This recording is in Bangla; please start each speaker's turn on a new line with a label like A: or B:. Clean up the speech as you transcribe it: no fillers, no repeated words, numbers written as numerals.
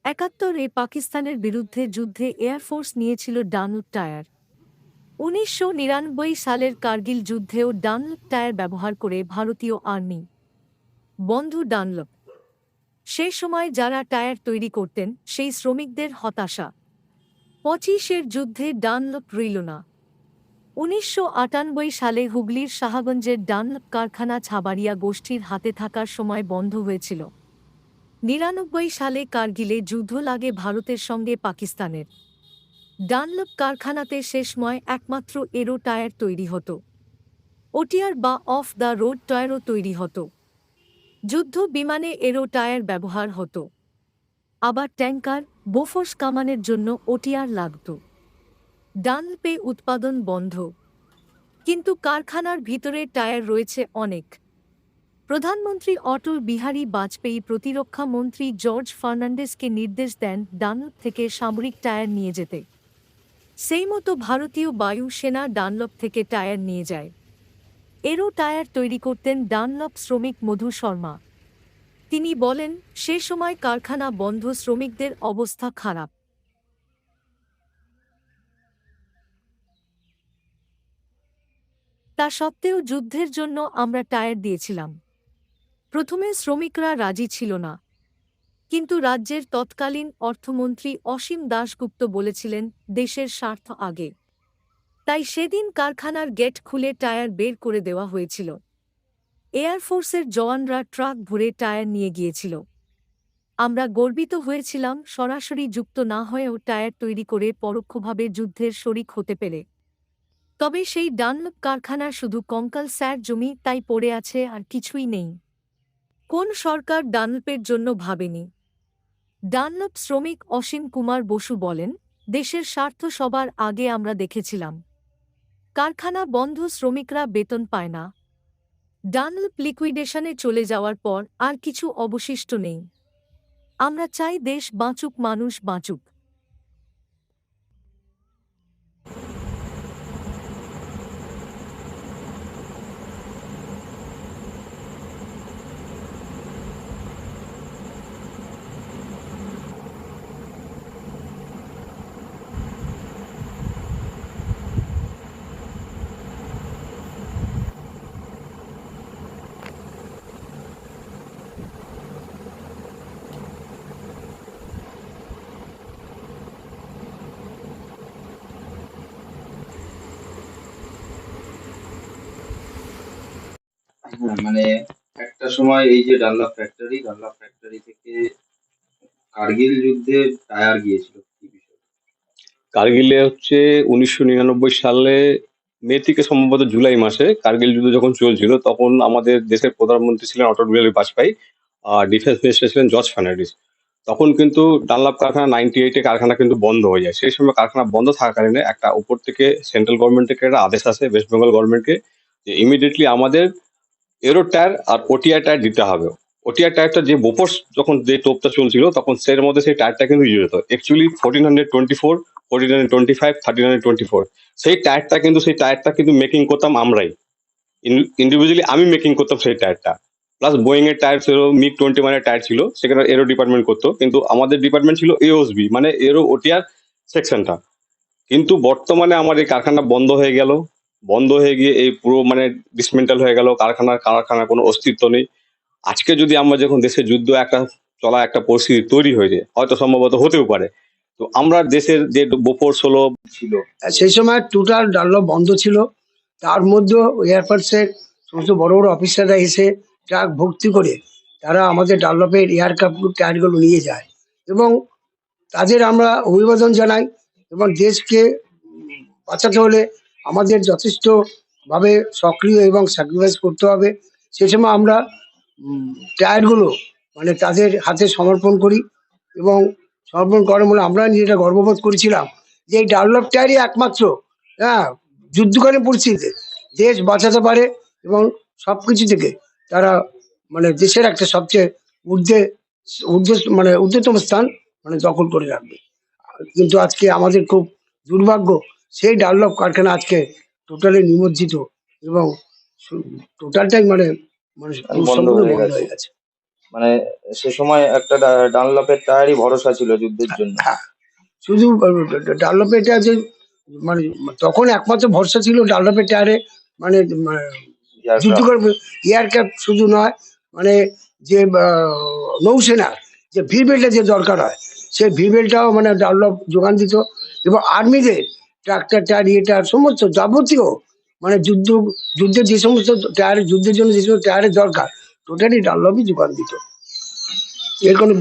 A: একাত্তরে পাকিস্তানের বিরুদ্ধে যুদ্ধে এয়ারফোর্স নিয়েছিল ডানলপ টায়ার। ১৯৯৯ সালের কার্গিল যুদ্ধেও ডানলপ টায়ার ব্যবহার করে ভারতীয় আর্মি বন্ধু ডানলপ। সে সময় যারা টায়ার তৈরি করতেন সেই শ্রমিকদের হতাশা। ২৫-এর যুদ্ধে ডানলপ রইল না। ১৯৯৮ সালে হুগলির সাহাগঞ্জের ডানলপ কারখানা ছাবাড়িয়া গোষ্ঠীর হাতে থাকার সময় বন্ধ হয়েছিল। ৯৯ সালে কার্গিলে যুদ্ধ লাগে ভারতের সঙ্গে পাকিস্তানের। ডানলপ কারখানাতে শেষময় একমাত্র এরো টায়ার তৈরি হতো। ওটিআর বা অফ দ্য রোড টায়ারও তৈরি হতো। যুদ্ধ বিমানে এরো টায়ার ব্যবহার হতো। আবার ট্যাঙ্কার, বোফোর্স কামানের জন্য ওটিআর লাগত। ডানলপে উৎপাদন বন্ধ, কিন্তু কারখানার ভিতরে টায়ার রয়েছে অনেক। প্রধানমন্ত্রী অটল বিহারী বাজপেয়ী প্রতিরক্ষা মন্ত্রী জর্জ ফার্নান্ডেজকে নির্দেশ দেন ডানলপ থেকে সামরিক টায়ার নিয়ে যেতে। সেই মতো ভারতীয় বায়ু সেনা ডানলপ থেকে টায়ার নিয়ে যায়। এরো টায়ার তৈরি করতেন ডানলপ শ্রমিক মধু শর্মা। তিনি বলেন, সে সময় কারখানা বন্ধ, শ্রমিকদের অবস্থা খারাপ। তা সত্ত্বেও যুদ্ধের জন্য আমরা টায়ার দিয়েছিলাম। প্রথমে শ্রমিকরা রাজি ছিল না, কিন্তু রাজ্যের তৎকালীন অর্থমন্ত্রী অসীম দাশগুপ্ত বলেছিলেন দেশের স্বার্থ আগে। তাই সেদিন কারখানার গেট খুলে টায়ার বের করে দেওয়া হয়েছিল। এয়ারফোর্সের জওয়ানরা ট্রাক ভরে টায়ার নিয়ে গিয়েছিল। আমরা গর্বিত হয়েছিলাম সরাসরি যুক্ত না হয়েও টায়ার তৈরি করে পরোক্ষভাবে যুদ্ধের শরিক হতে পেরে। তবে সেই ডানলপ কারখানা শুধু কঙ্কাল স্যার জমি, তাই পড়ে আছে, আর কিছুই নেই। কোন সরকার ডানলপের জন্য ভাবেনি? ডানলপ শ্রমিক অসীম কুমার বসু বলেন, দেশের স্বার্থ সবার আগে আমরা দেখেছিলাম। কারখানা বন্ধ, শ্রমিকরা বেতন পায় না। ডানলপ লিকুইডেশনে চলে যাওয়ার পর আর কিছু অবশিষ্ট নেই। আমরা চাই দেশ বাঁচুক, মানুষ বাঁচুক।
B: হ্যাঁ, মানে একটা সময় এই যে ডানলপ ফ্যাক্টরি থেকে কার্গিল যুদ্ধে টায়ার গিয়েছিল, কি বিষয়?
C: কার্গিলে হচ্ছে ১৯৯৯ সালে মে থেকে সম্ভবত জুলাই মাসে কার্গিল যুদ্ধ যখন চলছিল, তখন আমাদের দেশের প্রধানমন্ত্রী ছিলেন অটল বিহারী বাজপেয়ী, আর ডিফেন্স মিনিস্টার ছিলেন জর্জ ফার্নান্ডিস। তখন কিন্তু ডানলপ কারখানা 98-এ কারখানা কিন্তু বন্ধ হয়ে যায়। সেই সময় কারখানা বন্ধ থাকাকালীন একটা উপর থেকে সেন্ট্রাল গভর্নমেন্ট থেকে একটা আদেশ আসে ওয়েস্ট বেঙ্গল গভর্নমেন্টকে, যে ইমিডিয়েটলি আমাদের এরো টায়ার আর ওটিআর টায়ার দিতে হবে। ওটিআর টায়ারটা যে বোফোর্স যখন যে তোপটা চলছিল, তখন সের মধ্যে সেই টায়ারটা কিন্তু ইউজ হতো। অ্যাকচুয়ালি 1424, 1425, 1324 সেই টায়ারটা কিন্তু মেকিং করতাম আমরাই, ইন্ডিভিজুয়ালি আমি মেকিং করতাম সেই টায়ারটা। প্লাস বোয়িং এর টায়ার ছিল, মিগ 21 এর টায়ার ছিল, সেখানে এরো ডিপার্টমেন্ট করতো, কিন্তু আমাদের ডিপার্টমেন্ট ছিল এওএসবি, মানে এরো ওটিআর সেকশনটা। কিন্তু বর্তমানে আমার এই কারখানা বন্ধ হয়ে গেল। বন্ধ হয়ে গিয়ে এই পুরো মানে ডিসমেন্টাল হয়ে গেল, কারখানার কোনো অস্তিত্ব নেই। আজকে যদি আমরা যখন দেশে যুদ্ধ একটা চলা একটা পরিস্থিতি তৈরি হয়েছে, হয়তো সম্ভবত হতেও পারে, তো আমরা দেশের যে বোফোর্স হলো
D: ছিল, সেই সময় টোটাল ডানলপ বন্ধ ছিল। তার মধ্যে এয়ারফোর্সের সমস্ত বড় বড় অফিসাররা এসে ট্রাক ভর্তি করে তারা আমাদের ডানলপের এয়ারক্রাফট টায়ারগুলো নিয়ে যায়, এবং তাদের আমরা অভিবাদন জানাই। এবং দেশকে বাঁচাতে হলে আমাদের যথেষ্টভাবে সক্রিয় এবং স্যাক্রিফাইস করতে হবে। সে সময় আমরা টায়ারগুলো মানে তাদের হাতে সমর্পণ করি, এবং সমর্পণ করার মূলে আমরা নিজেরা গর্ববোধ করেছিলাম যে এই ডানলপ টায়ারই একমাত্র হ্যাঁ যুদ্ধকালীন পরিস্থিতিতে দেশ বাঁচাতে পারে, এবং সবকিছু থেকে তারা মানে দেশের একটা সবচেয়ে ঊর্ধ্বে ঊর্ধ্ব মানে ঊর্ধ্বতম স্থান মানে দখল করে রাখবে। কিন্তু আজকে আমাদের খুব দুর্ভাগ্য, সেই ডানলপ কারখানা আজকে টোটালি নিমজ্জিত, এবং টোটালটাই মানে মানে
C: বন্ধ
D: সম্পূর্ণ
C: হয়ে
D: বন্ধ
C: গেছে।
D: হয়ে গেছে।
B: মানে সে সময় একটা ডানলপের টায়ারই ভরসা ছিল যুদ্ধের জন্য।
D: হ্যাঁ, শুধু ডানলপের টায়ার যে মানে তখন একমাত্র ভরসা ছিল ডানলপের টায়ারে, মানে যুদ্ধ
B: এয়ারক্রাফট।
D: করবে। এয়ারক্রাফট শুধু নয়, মানে যে নৌসেনার যে ভিবেলটা যে দরকার হয়, সেই ভিবেলটাও মানে ডানলপ যোগান দিত। এবং আর্মিদের ট্রাক্টর টায়ার টায়ার সমস্ত যাবতীয় মানে যুদ্ধের যে সমস্ত টায়ার, যুদ্ধের জন্য যে সমস্ত টায়ারের দরকার, টোটালি ডানলপই যোগান দিত। এর কোনো